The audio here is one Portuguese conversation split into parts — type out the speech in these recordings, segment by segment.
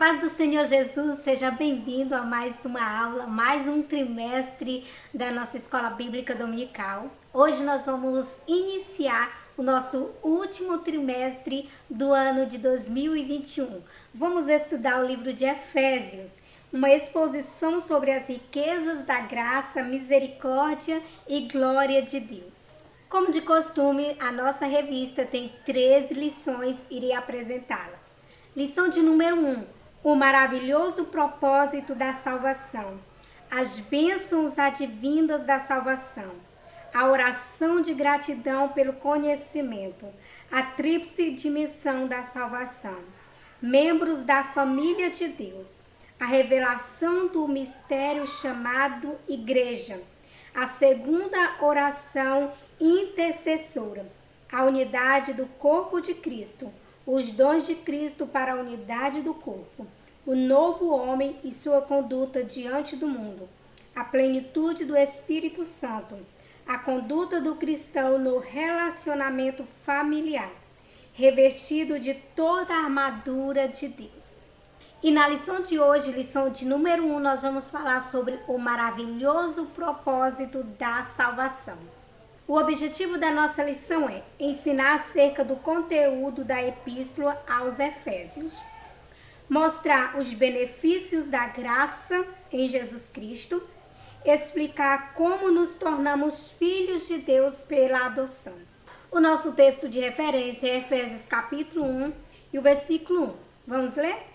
paz do Senhor Jesus, seja bem-vindo a mais uma aula, mais um trimestre da nossa Escola Bíblica Dominical. Hoje nós vamos iniciar o nosso último trimestre do ano de 2021. Vamos estudar o livro de Efésios, uma exposição sobre as riquezas da graça, misericórdia e glória de Deus. Como de costume, a nossa revista tem 13 lições e irei apresentá-las. Lição de número 1. O maravilhoso propósito da salvação. As bênçãos advindas da salvação. A oração de gratidão pelo conhecimento. A tríplice dimensão da salvação. Membros da família de Deus. A revelação do mistério chamado Igreja. A segunda oração intercessora. A unidade do corpo de Cristo. Os dons de Cristo para a unidade do corpo, o novo homem e sua conduta diante do mundo, a plenitude do Espírito Santo, a conduta do cristão no relacionamento familiar, revestido de toda a armadura de Deus. E na lição de hoje, lição de número 1, nós vamos falar sobre o maravilhoso propósito da salvação. O objetivo da nossa lição é ensinar acerca do conteúdo da Epístola aos Efésios, mostrar os benefícios da graça em Jesus Cristo, explicar como nos tornamos filhos de Deus pela adoção. O nosso texto de referência é Efésios capítulo 1 e o versículo 1. Vamos ler?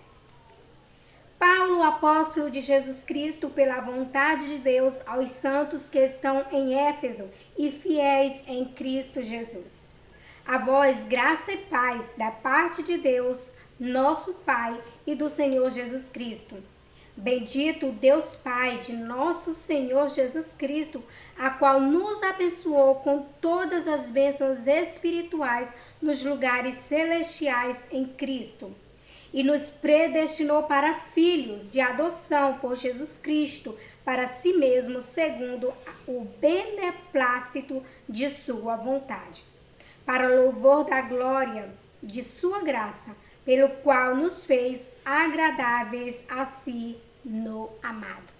Paulo, apóstolo de Jesus Cristo, pela vontade de Deus, aos santos que estão em Éfeso e fiéis em Cristo Jesus. A vós, graça e paz da parte de Deus, nosso Pai, e do Senhor Jesus Cristo. Bendito Deus Pai de nosso Senhor Jesus Cristo, a qual nos abençoou com todas as bênçãos espirituais nos lugares celestiais em Cristo. E nos predestinou para filhos de adoção por Jesus Cristo, para si mesmo, segundo o beneplácito de sua vontade, para louvor da glória de sua graça, pelo qual nos fez agradáveis a si no amado.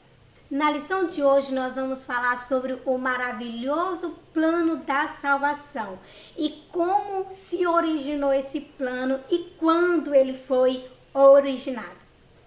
Na lição de hoje nós vamos falar sobre o maravilhoso plano da salvação e como se originou esse plano e quando ele foi originado.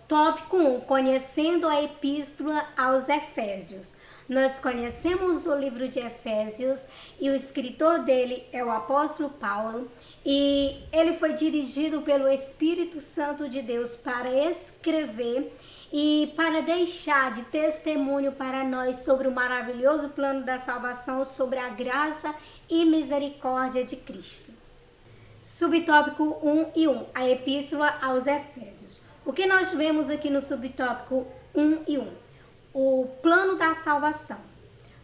Tópico 1. Conhecendo a Epístola aos Efésios. Nós conhecemos o livro de Efésios e o escritor dele é o apóstolo Paulo e ele foi dirigido pelo Espírito Santo de Deus para escrever e para deixar de testemunho para nós sobre o maravilhoso plano da salvação, sobre a graça e misericórdia de Cristo. Subtópico 1 e 1, a Epístola aos Efésios. O que nós vemos aqui no subtópico 1 e 1? O plano da salvação.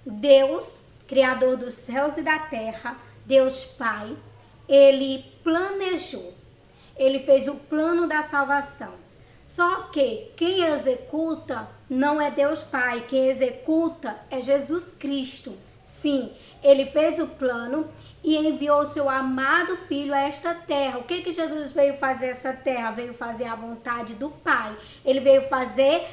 Deus, Criador dos céus e da terra, Deus Pai, Ele planejou, Ele fez o plano da salvação. Só que quem executa não é Deus Pai, quem executa é Jesus Cristo. Sim, Ele fez o plano e enviou o seu amado Filho a esta terra. O que Jesus veio fazer essa terra? Veio fazer a vontade do Pai. Ele veio fazer,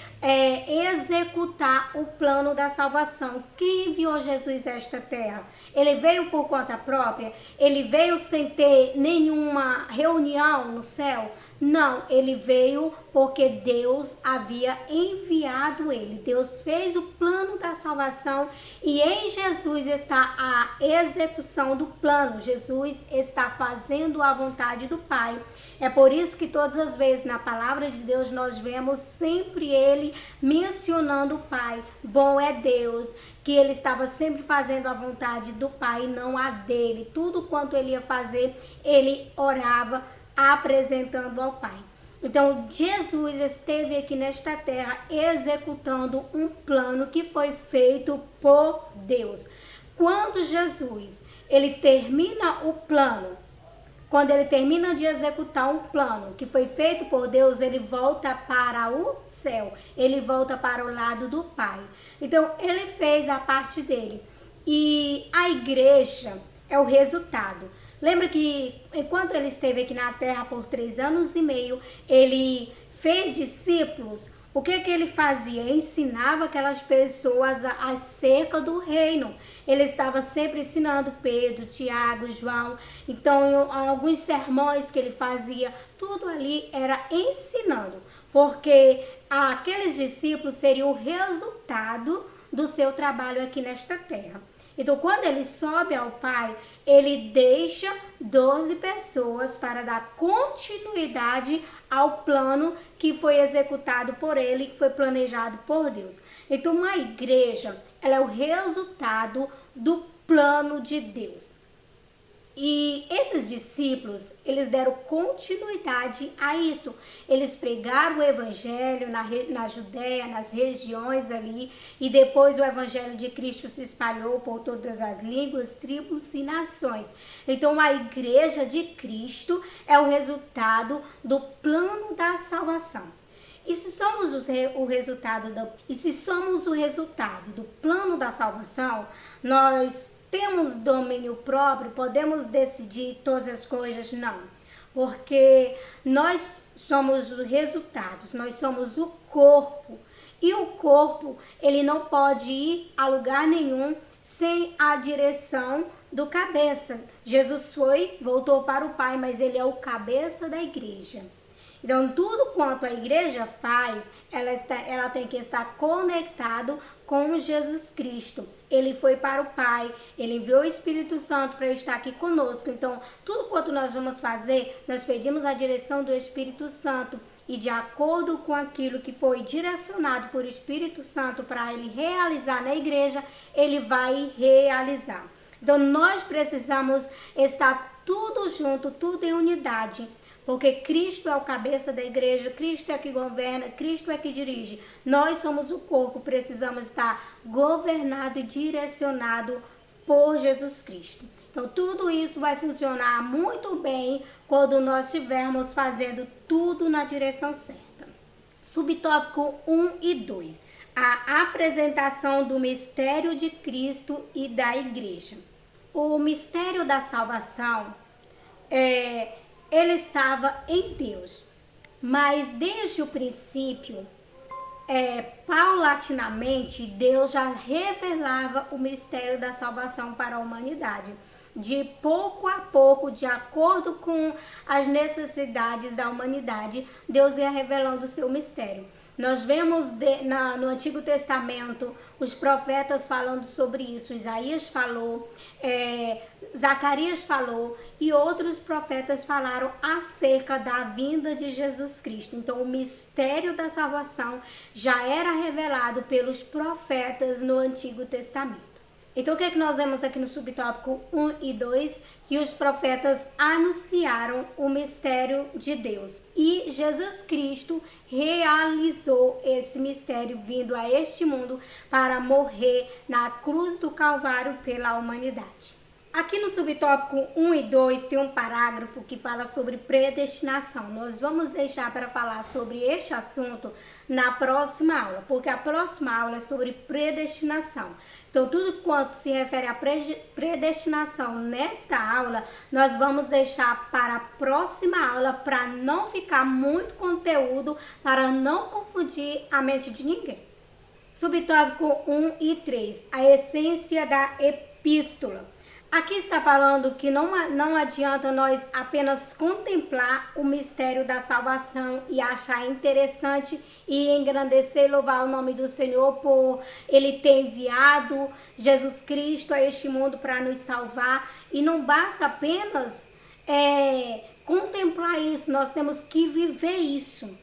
executar o plano da salvação. Quem enviou Jesus a esta terra? Ele veio por conta própria? Ele veio sem ter nenhuma reunião no céu? Não, ele veio porque Deus havia enviado ele. Deus fez o plano da salvação e em Jesus está a execução do plano. Jesus está fazendo a vontade do Pai. É por isso que todas as vezes na palavra de Deus nós vemos sempre ele mencionando o Pai. Bom é Deus, que ele estava sempre fazendo a vontade do Pai, não a dele. Tudo quanto ele ia fazer, ele orava, apresentando ao Pai. Então, Jesus esteve aqui nesta terra executando um plano que foi feito por Deus. Quando Jesus, ele termina o plano, quando ele termina de executar um plano que foi feito por Deus, ele volta para o céu, ele volta para o lado do Pai. Então, ele fez a parte dele. E a igreja é o resultado. Lembra que enquanto ele esteve aqui na terra por 3 anos e meio, ele fez discípulos, o que ele fazia? Ensinava aquelas pessoas acerca do reino. Ele estava sempre ensinando Pedro, Tiago, João. Então, em alguns sermões que ele fazia, tudo ali era ensinando. Porque aqueles discípulos seriam o resultado do seu trabalho aqui nesta terra. Então, quando ele sobe ao Pai, ele deixa 12 pessoas para dar continuidade ao plano que foi executado por ele, que foi planejado por Deus. Então, uma igreja, ela é o resultado do plano de Deus. E esses discípulos, eles deram continuidade a isso. Eles pregaram o evangelho na Judéia, nas regiões ali, e depois o evangelho de Cristo se espalhou por todas as línguas, tribos e nações. Então a igreja de Cristo é o resultado do plano da salvação. E se somos o resultado do plano da salvação, nós temos domínio próprio, podemos decidir todas as coisas? Não, porque nós somos os resultados, nós somos o corpo, e o corpo, ele não pode ir a lugar nenhum sem a direção do cabeça. Jesus voltou para o Pai, mas ele é o cabeça da igreja. Então, tudo quanto a igreja faz, ela tem que estar conectado com Jesus Cristo. Ele foi para o Pai, ele enviou o Espírito Santo para estar aqui conosco. Então, tudo quanto nós vamos fazer, nós pedimos a direção do Espírito Santo. E de acordo com aquilo que foi direcionado por Espírito Santo para ele realizar na igreja, ele vai realizar. Então, nós precisamos estar tudo junto, tudo em unidade. Porque Cristo é o cabeça da igreja, Cristo é que governa, Cristo é que dirige. Nós somos o corpo, precisamos estar governado e direcionado por Jesus Cristo. Então, tudo isso vai funcionar muito bem quando nós estivermos fazendo tudo na direção certa. Subtópico 1 e 2. A apresentação do mistério de Cristo e da igreja. O mistério da salvação ele estava em Deus, mas desde o princípio, paulatinamente, Deus já revelava o mistério da salvação para a humanidade. De pouco a pouco, de acordo com as necessidades da humanidade, Deus ia revelando o seu mistério. Nós vemos no Antigo Testamento os profetas falando sobre isso. Isaías falou, Zacarias falou e outros profetas falaram acerca da vinda de Jesus Cristo. Então o mistério da salvação já era revelado pelos profetas no Antigo Testamento. Então o que é que nós vemos aqui no subtópico 1 e 2? Que os profetas anunciaram o mistério de Deus. E Jesus Cristo realizou esse mistério vindo a este mundo para morrer na cruz do Calvário pela humanidade. Aqui no subtópico 1 e 2 tem um parágrafo que fala sobre predestinação. Nós vamos deixar para falar sobre este assunto na próxima aula, porque a próxima aula é sobre predestinação. Então, tudo quanto se refere à predestinação nesta aula, nós vamos deixar para a próxima aula para não ficar muito conteúdo, para não confundir a mente de ninguém. Subtópico 1 e 3, a essência da epístola. Aqui está falando que não adianta nós apenas contemplar o mistério da salvação e achar interessante e engrandecer e louvar o nome do Senhor por Ele ter enviado Jesus Cristo a este mundo para nos salvar. E não basta apenas contemplar isso, nós temos que viver isso.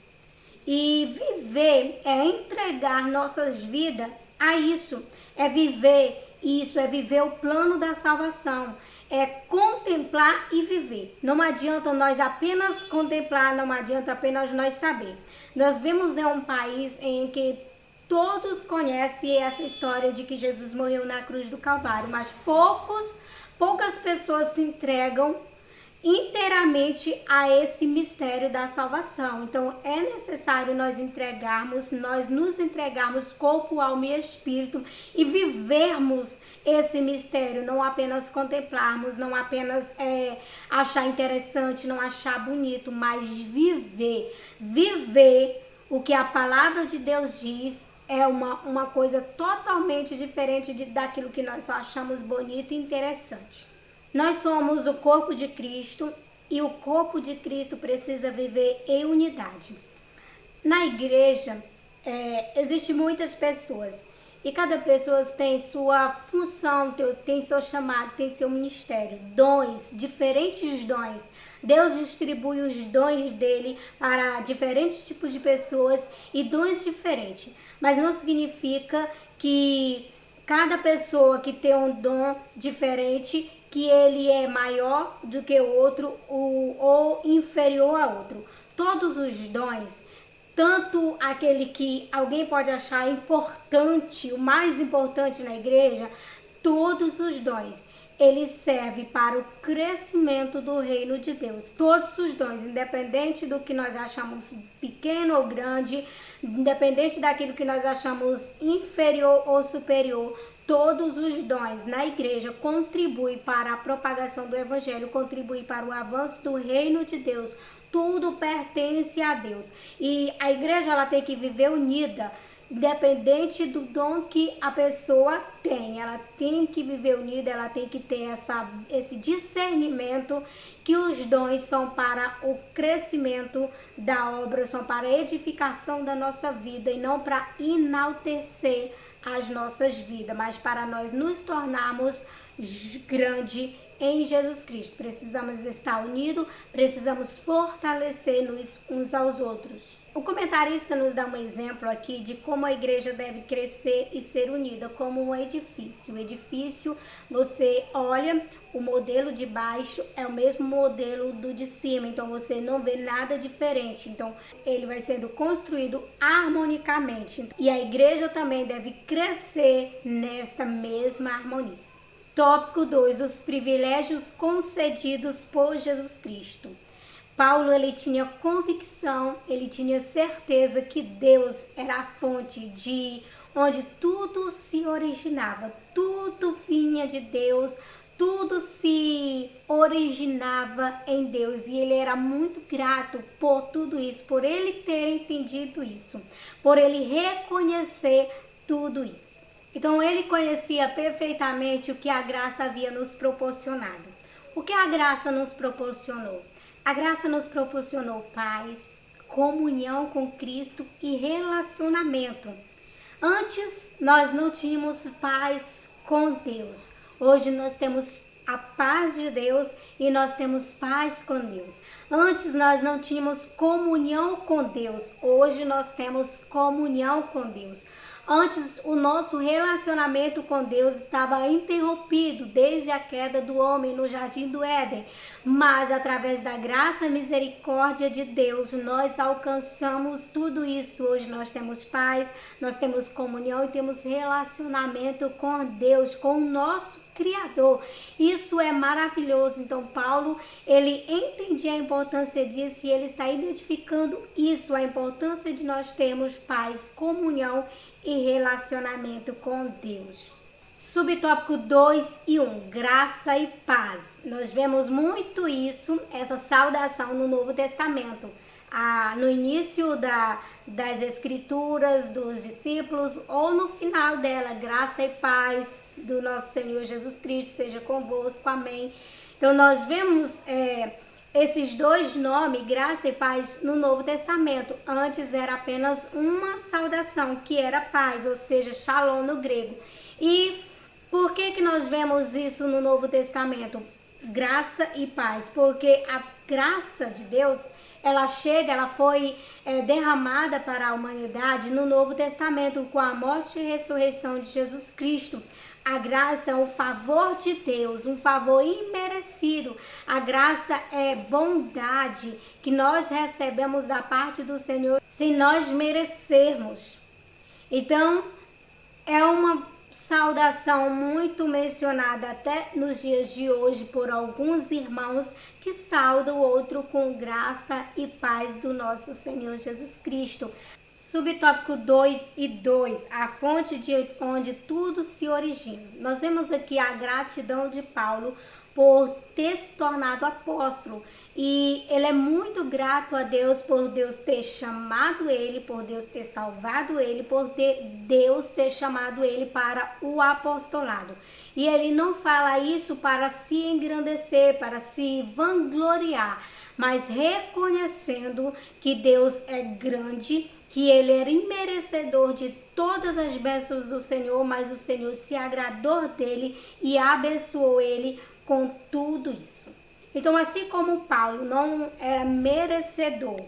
E viver é entregar nossas vidas a isso, é viver isso, é viver o plano da salvação, é contemplar e viver. Não adianta nós apenas contemplar, não adianta apenas nós saber. Nós vivemos em um país em que todos conhecem essa história de que Jesus morreu na cruz do Calvário, mas poucas pessoas se entregam inteiramente a esse mistério da salvação. Então é necessário nós nos entregarmos corpo, alma e espírito e vivermos esse mistério, não apenas contemplarmos, não apenas achar interessante, não achar bonito, mas viver o que a palavra de Deus diz. É uma coisa totalmente diferente daquilo que nós só achamos bonito e interessante. Nós somos o corpo de Cristo e o corpo de Cristo precisa viver em unidade. Na igreja, existem muitas pessoas e cada pessoa tem sua função, tem seu chamado, tem seu ministério, dons, diferentes dons. Deus distribui os dons dele para diferentes tipos de pessoas e dons diferentes. Mas não significa que cada pessoa que tem um dom diferente, que ele é maior do que o outro ou inferior a outro. Todos os dons, tanto aquele que alguém pode achar importante, o mais importante na igreja, todos os dons, eles servem para o crescimento do reino de Deus. Todos os dons, independente do que nós achamos pequeno ou grande, independente daquilo que nós achamos inferior ou superior, todos os dons na igreja contribuem para a propagação do evangelho, contribuem para o avanço do reino de Deus. Tudo pertence a Deus. E a igreja ela tem que viver unida, independente do dom que a pessoa tem. Ela tem que viver unida, ela tem que ter esse discernimento que os dons são para o crescimento da obra, são para a edificação da nossa vida e não para enaltecer as nossas vidas, mas para nós nos tornarmos grande em Jesus Cristo. Precisamos estar unidos, precisamos fortalecer-nos uns aos outros. O comentarista nos dá um exemplo aqui de como a igreja deve crescer e ser unida, como um edifício. O edifício, você olha, o modelo de baixo é o mesmo modelo do de cima, então você não vê nada diferente. Então, ele vai sendo construído harmonicamente. E a igreja também deve crescer nesta mesma harmonia. Tópico 2. Os privilégios concedidos por Jesus Cristo. Paulo, ele tinha convicção, ele tinha certeza que Deus era a fonte de onde tudo se originava, tudo vinha de Deus, tudo se originava em Deus. E ele era muito grato por tudo isso, por ele ter entendido isso, por ele reconhecer tudo isso. Então ele conhecia perfeitamente o que a graça havia nos proporcionado. O que a graça nos proporcionou? A graça nos proporcionou paz, comunhão com Cristo e relacionamento. Antes nós não tínhamos paz com Deus. Hoje nós temos a paz de Deus e nós temos paz com Deus. Antes nós não tínhamos comunhão com Deus. Hoje nós temos comunhão com Deus. Antes, o nosso relacionamento com Deus estava interrompido desde a queda do homem no Jardim do Éden. Mas, através da graça e misericórdia de Deus, nós alcançamos tudo isso. Hoje nós temos paz, nós temos comunhão e temos relacionamento com Deus, com o nosso Criador. Isso é maravilhoso. Então, Paulo, ele entendia a importância disso e ele está identificando isso, a importância de nós termos paz, comunhão e relacionamento com Deus. Subtópico 2 e 1, graça e paz. Nós vemos muito isso, essa saudação no Novo Testamento. No início das escrituras dos discípulos ou no final dela, graça e paz do nosso Senhor Jesus Cristo seja convosco, amém. Então nós vemos esses dois nomes, graça e paz, no Novo Testamento. Antes era apenas uma saudação, que era paz, ou seja, shalom no grego. E por que nós vemos isso no Novo Testamento? Graça e paz, porque a graça de Deus, ela foi derramada para a humanidade no Novo Testamento com a morte e ressurreição de Jesus Cristo. A graça é um favor de Deus, um favor imerecido. A graça é bondade que nós recebemos da parte do Senhor sem nós merecermos. Então, é uma saudação muito mencionada até nos dias de hoje por alguns irmãos que saudam o outro com graça e paz do nosso Senhor Jesus Cristo. Subtópico 2 e 2, a fonte de onde tudo se origina. Nós vemos aqui a gratidão de Paulo por ter se tornado apóstolo, e ele é muito grato a Deus por Deus ter chamado ele, por Deus ter salvado ele, por Deus ter chamado ele para o apostolado. E ele não fala isso para se engrandecer, para se vangloriar, mas reconhecendo que Deus é grande, que ele era imerecedor de todas as bênçãos do Senhor, mas o Senhor se agradou dele e abençoou ele com tudo isso. Então, assim como Paulo não era merecedor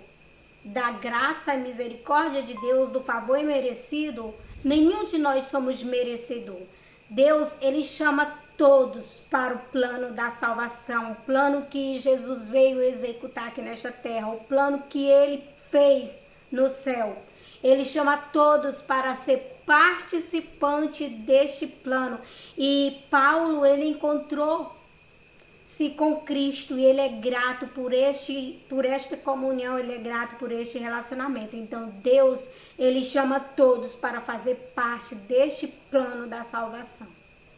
da graça e misericórdia de Deus, do favor imerecido, nenhum de nós somos merecedor. Deus, ele chama todos para o plano da salvação, o plano que Jesus veio executar aqui nesta terra, o plano que ele fez no céu. Ele chama todos para ser participante deste plano. E Paulo, ele encontrou-se com Cristo e ele é grato por esta comunhão, ele é grato por este relacionamento. Então Deus, ele chama todos para fazer parte deste plano da salvação.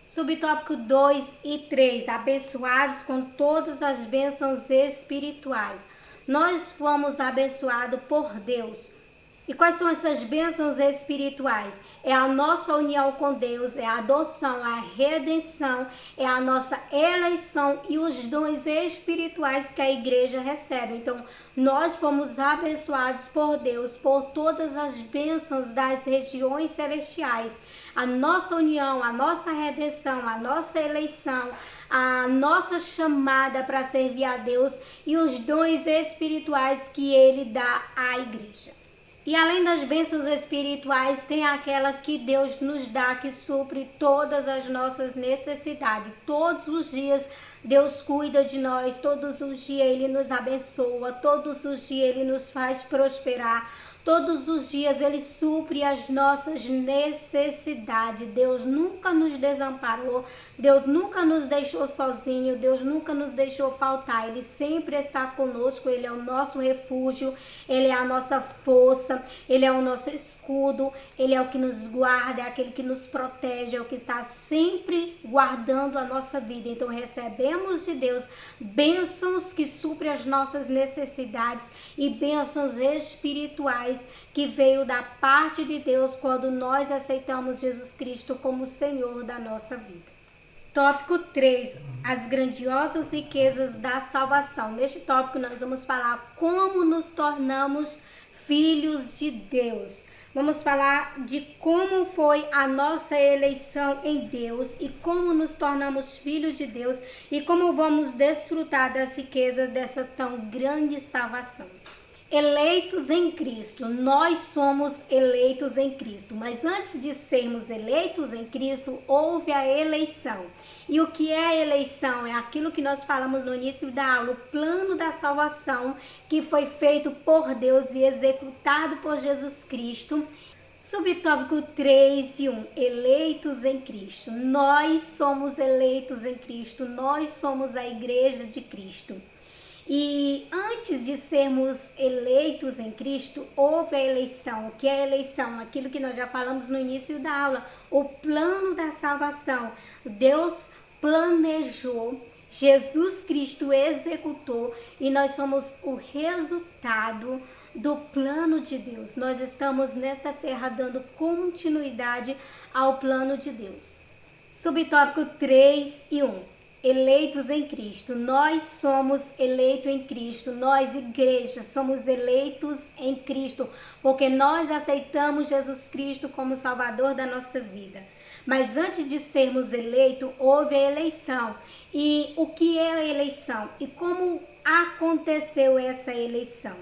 Subtópico 2 e 3, abençoados com todas as bênçãos espirituais. Nós fomos abençoados por Deus. E quais são essas bênçãos espirituais? É a nossa união com Deus, é a adoção, a redenção, é a nossa eleição e os dons espirituais que a igreja recebe. Então, nós fomos abençoados por Deus, por todas as bênçãos das regiões celestiais. A nossa união, a nossa redenção, a nossa eleição, a nossa chamada para servir a Deus e os dons espirituais que Ele dá à igreja. E além das bênçãos espirituais, tem aquela que Deus nos dá, que supre todas as nossas necessidades. Todos os dias Deus cuida de nós, todos os dias Ele nos abençoa, todos os dias Ele nos faz prosperar. Todos os dias Ele supre as nossas necessidades. Deus nunca nos desamparou. Deus nunca nos deixou sozinho. Deus nunca nos deixou faltar. Ele sempre está conosco. Ele é o nosso refúgio. Ele é a nossa força. Ele é o nosso escudo. Ele é o que nos guarda. É aquele que nos protege. É o que está sempre guardando a nossa vida. Então recebemos de Deus bênçãos que suprem as nossas necessidades e bênçãos espirituais que veio da parte de Deus quando nós aceitamos Jesus Cristo como Senhor da nossa vida. Tópico 3, as grandiosas riquezas da salvação. Neste tópico nós vamos falar como nos tornamos filhos de Deus. Vamos falar de como foi a nossa eleição em Deus e como nos tornamos filhos de Deus e como vamos desfrutar das riquezas dessa tão grande salvação. Eleitos em Cristo, nós somos eleitos em Cristo, mas antes de sermos eleitos em Cristo, houve a eleição. E o que é a eleição? É aquilo que nós falamos no início da aula, o plano da salvação que foi feito por Deus e executado por Jesus Cristo. Subtópico 3 e 1, eleitos em Cristo. Nós somos eleitos em Cristo, nós somos a igreja de Cristo. E antes de sermos eleitos em Cristo, houve a eleição. O que é a eleição? Aquilo que nós já falamos no início da aula, o plano da salvação. Deus planejou, Jesus Cristo executou e nós somos o resultado do plano de Deus. Nós estamos nesta terra dando continuidade ao plano de Deus. Subtópico 3 e 1. Eleitos em Cristo, nós somos eleitos em Cristo, nós igreja somos eleitos em Cristo, porque nós aceitamos Jesus Cristo como Salvador da nossa vida. Mas antes de sermos eleitos, houve a eleição. E o que é a eleição? E como aconteceu essa eleição?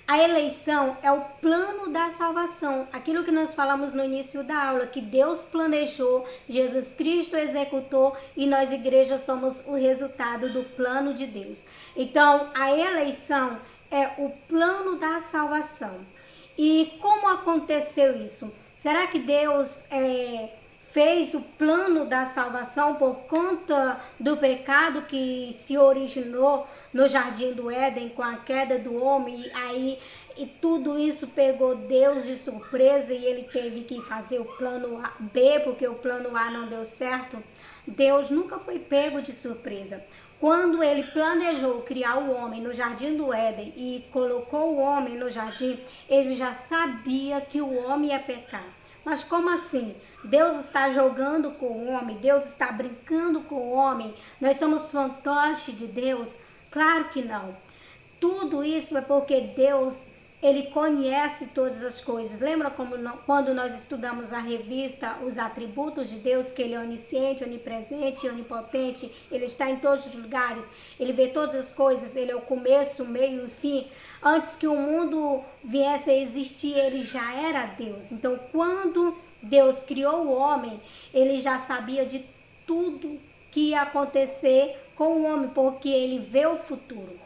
A eleição é o plano da salvação, aquilo que nós falamos no início da aula, que Deus planejou, Jesus Cristo executou e nós, igreja, somos o resultado do plano de Deus. Então, a eleição é o plano da salvação. E como aconteceu isso? Será que Deus fez o plano da salvação por conta do pecado que se originou no Jardim do Éden com a queda do homem, e tudo isso pegou Deus de surpresa e ele teve que fazer o plano B porque o plano A não deu certo. Deus nunca foi pego de surpresa. Quando ele planejou criar o homem no Jardim do Éden e colocou o homem no jardim, ele já sabia que o homem ia pecar. Mas como assim? Deus está jogando com o homem? Deus está brincando com o homem? Nós somos fantoches de Deus? Claro que não. Tudo isso é porque Deus, ele conhece todas as coisas. Lembra quando nós estudamos a revista Os Atributos de Deus, que ele é onisciente, onipresente, onipotente, ele está em todos os lugares, ele vê todas as coisas, ele é o começo, o meio e o fim. Antes que o mundo viesse a existir, ele já era Deus. Então, quando Deus criou o homem, ele já sabia de tudo que ia acontecer com o homem, porque ele vê o futuro.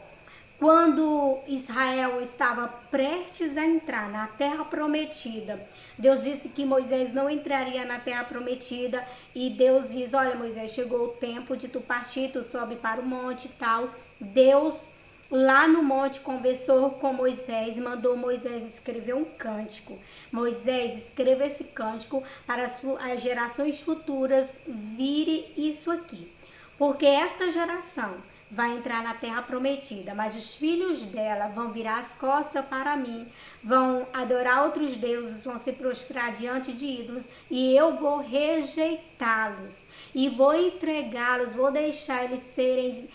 Quando Israel estava prestes a entrar na terra prometida, Deus disse que Moisés não entraria na terra prometida, e Deus diz: olha, Moisés, chegou o tempo de tu partir, tu sobe para o monte e tal. Deus lá no monte conversou com Moisés e mandou Moisés escrever um cântico. Moisés, escreva esse cântico para as gerações futuras virem isso aqui, porque esta geração vai entrar na terra prometida, mas os filhos dela vão virar as costas para mim, vão adorar outros deuses, vão se prostrar diante de ídolos, e eu vou rejeitá-los e vou entregá-los, vou deixar eles serem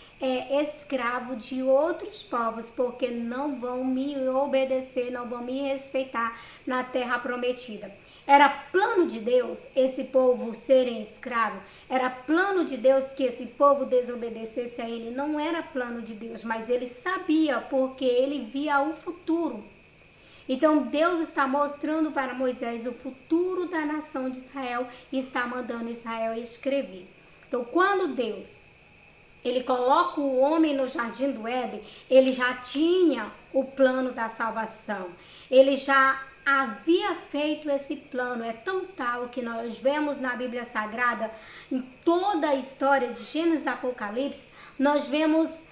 escravos de outros povos, porque não vão me obedecer, não vão me respeitar na terra prometida. Era plano de Deus esse povo serem escravo? Era plano de Deus que esse povo desobedecesse a ele? Não era plano de Deus, mas ele sabia, porque ele via o futuro. Então Deus está mostrando para Moisés o futuro da nação de Israel e está mandando Israel escrever. Então quando Deus ele coloca o homem no Jardim do Éden, ele já tinha o plano da salvação. Ele já havia feito esse plano. É tão tal que nós vemos na Bíblia Sagrada, em toda a história de Gênesis e Apocalipse, nós vemos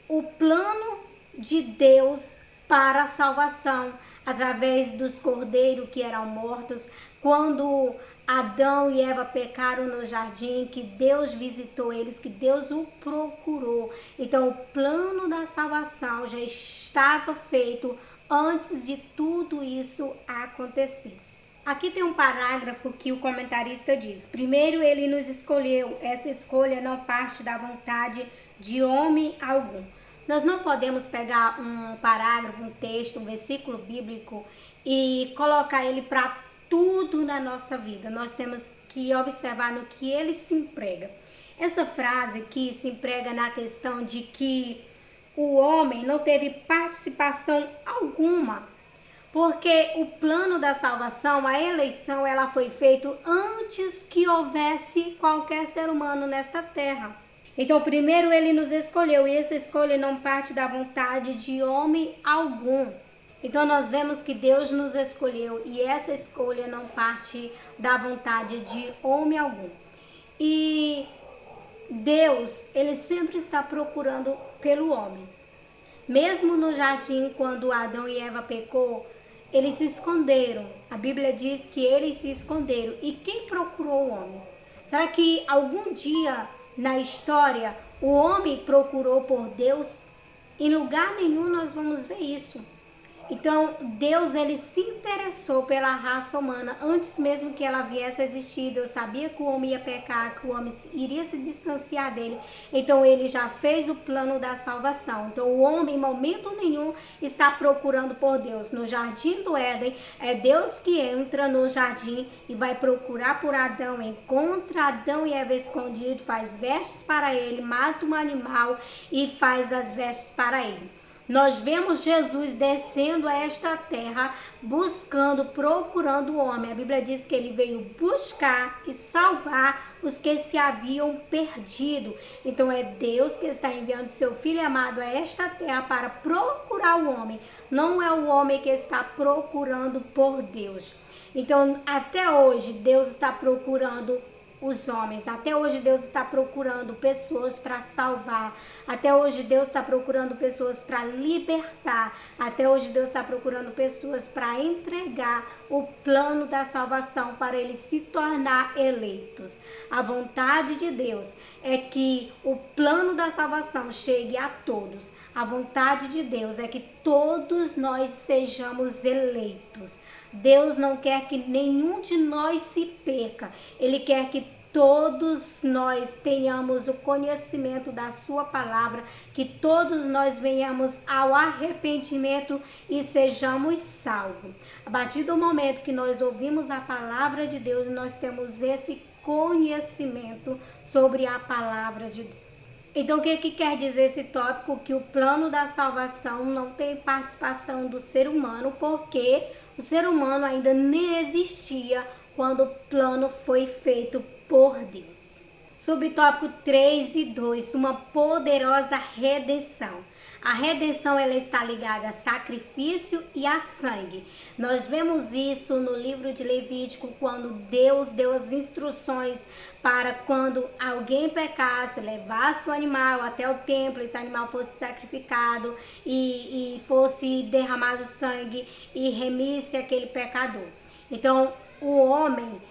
o plano de Deus para a salvação, através dos cordeiros que eram mortos, quando Adão e Eva pecaram no jardim, que Deus visitou eles, que Deus o procurou. Então o plano da salvação já estava feito antes de tudo isso acontecer. Aqui tem um parágrafo que o comentarista diz: primeiro ele nos escolheu, essa escolha não parte da vontade de homem algum. Nós não podemos pegar um parágrafo, um texto, um versículo bíblico e colocar ele para tudo na nossa vida. Nós temos que observar no que ele se emprega. Essa frase aqui se emprega na questão de que o homem não teve participação alguma, porque o plano da salvação, a eleição, ela foi feita antes que houvesse qualquer ser humano nesta terra. Então, primeiro ele nos escolheu, e essa escolha não parte da vontade de homem algum. Então, nós vemos que Deus nos escolheu, e essa escolha não parte da vontade de homem algum. E Deus, ele sempre está procurando pelo homem. Mesmo no jardim, quando Adão e Eva pecou, eles se esconderam. A Bíblia diz que eles se esconderam. E quem procurou o homem? Será que algum dia na história o homem procurou por Deus? Em lugar nenhum nós vamos ver isso. Então Deus, ele se interessou pela raça humana antes mesmo que ela viesse a existir. Deus sabia que o homem ia pecar, que o homem iria se distanciar dele. Então ele já fez o plano da salvação. Então o homem em momento nenhum está procurando por Deus. No jardim do Éden, é Deus que entra no jardim e vai procurar por Adão, encontra Adão e Eva escondido, faz vestes para ele, mata um animal e faz as vestes para ele. Nós vemos Jesus descendo a esta terra, buscando, procurando o homem. A Bíblia diz que ele veio buscar e salvar os que se haviam perdido. Então é Deus que está enviando seu Filho amado a esta terra para procurar o homem. Não é o homem que está procurando por Deus. Então, até hoje, Deus está procurando os homens. Até hoje Deus está procurando pessoas para salvar. Até hoje Deus está procurando pessoas para libertar. Até hoje Deus está procurando pessoas para entregar o plano da salvação para eles se tornar eleitos. A vontade de Deus é que o plano da salvação chegue a todos. A vontade de Deus é que todos nós sejamos eleitos. Deus não quer que nenhum de nós se perca. Ele quer que todos nós tenhamos o conhecimento da sua palavra, que todos nós venhamos ao arrependimento e sejamos salvos. A partir do momento que nós ouvimos a palavra de Deus, nós temos esse conhecimento sobre a palavra de Deus. Então, o que quer dizer esse tópico? Que o plano da salvação não tem participação do ser humano, porque o ser humano ainda nem existia quando o plano foi feito por Deus. Subtópico 3 e 2, uma poderosa redenção. A redenção ela está ligada a sacrifício e a sangue. Nós vemos isso no livro de Levítico, quando Deus deu as instruções para quando alguém pecasse, levasse o animal até o templo, esse animal fosse sacrificado e fosse derramado sangue e remisse aquele pecador. Então, o homem,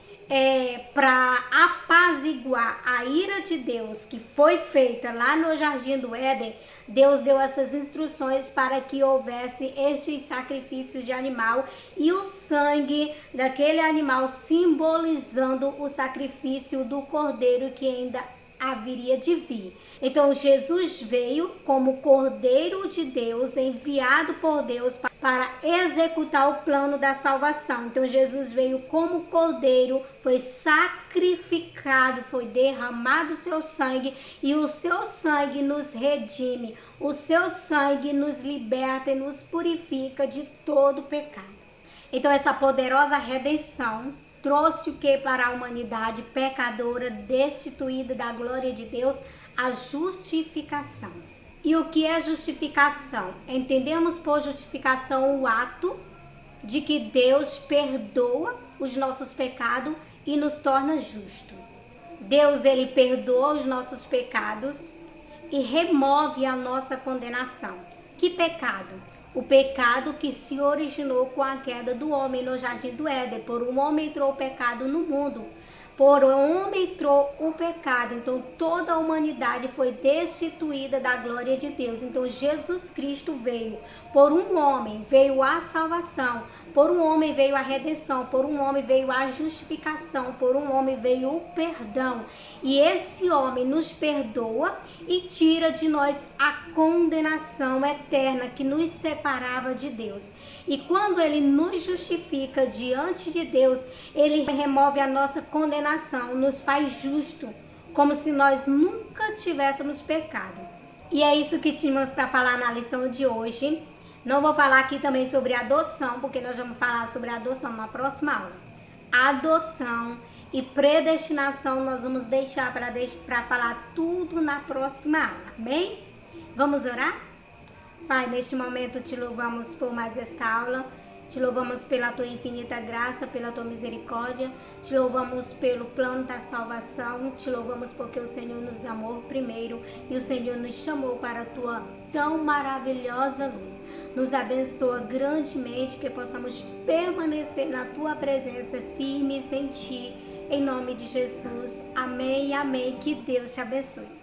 para apaziguar a ira de Deus que foi feita lá no Jardim do Éden, Deus deu essas instruções para que houvesse este sacrifício de animal e o sangue daquele animal simbolizando o sacrifício do cordeiro que ainda haveria de vir. Então Jesus veio como Cordeiro de Deus, enviado por Deus para executar o plano da salvação. Então Jesus veio como Cordeiro, foi sacrificado, foi derramado o seu sangue e o seu sangue nos redime, o seu sangue nos liberta e nos purifica de todo pecado. Então essa poderosa redenção trouxe o que para a humanidade pecadora, destituída da glória de Deus? A justificação. E o que é justificação? Entendemos por justificação o ato de que Deus perdoa os nossos pecados e nos torna justo. Deus, ele perdoa os nossos pecados e remove a nossa condenação. Que pecado? O pecado que se originou com a queda do homem no Jardim do Éden. Por um homem entrou o pecado no mundo. Por um homem entrou o pecado. Então toda a humanidade foi destituída da glória de Deus. Então Jesus Cristo veio. Por um homem veio a salvação. Por um homem veio a redenção. Por um homem veio a justificação. Por um homem veio o perdão. E esse homem nos perdoa e tira de nós a condenação eterna que nos separava de Deus. E quando ele nos justifica diante de Deus, ele remove a nossa condenação, nos faz justo, como se nós nunca tivéssemos pecado. E é isso que tínhamos para falar na lição de hoje. Não vou falar aqui também sobre adoção, porque nós vamos falar sobre adoção na próxima aula. Adoção e predestinação nós vamos deixar para falar tudo na próxima aula, amém? Vamos orar? Pai, neste momento te louvamos por mais esta aula, te louvamos pela tua infinita graça, pela tua misericórdia, te louvamos pelo plano da salvação, te louvamos porque o Senhor nos amou primeiro e o Senhor nos chamou para a tua tão maravilhosa luz. Nos abençoa grandemente, que possamos permanecer na tua presença firmes em ti, em nome de Jesus. Amém e amém. Que Deus te abençoe.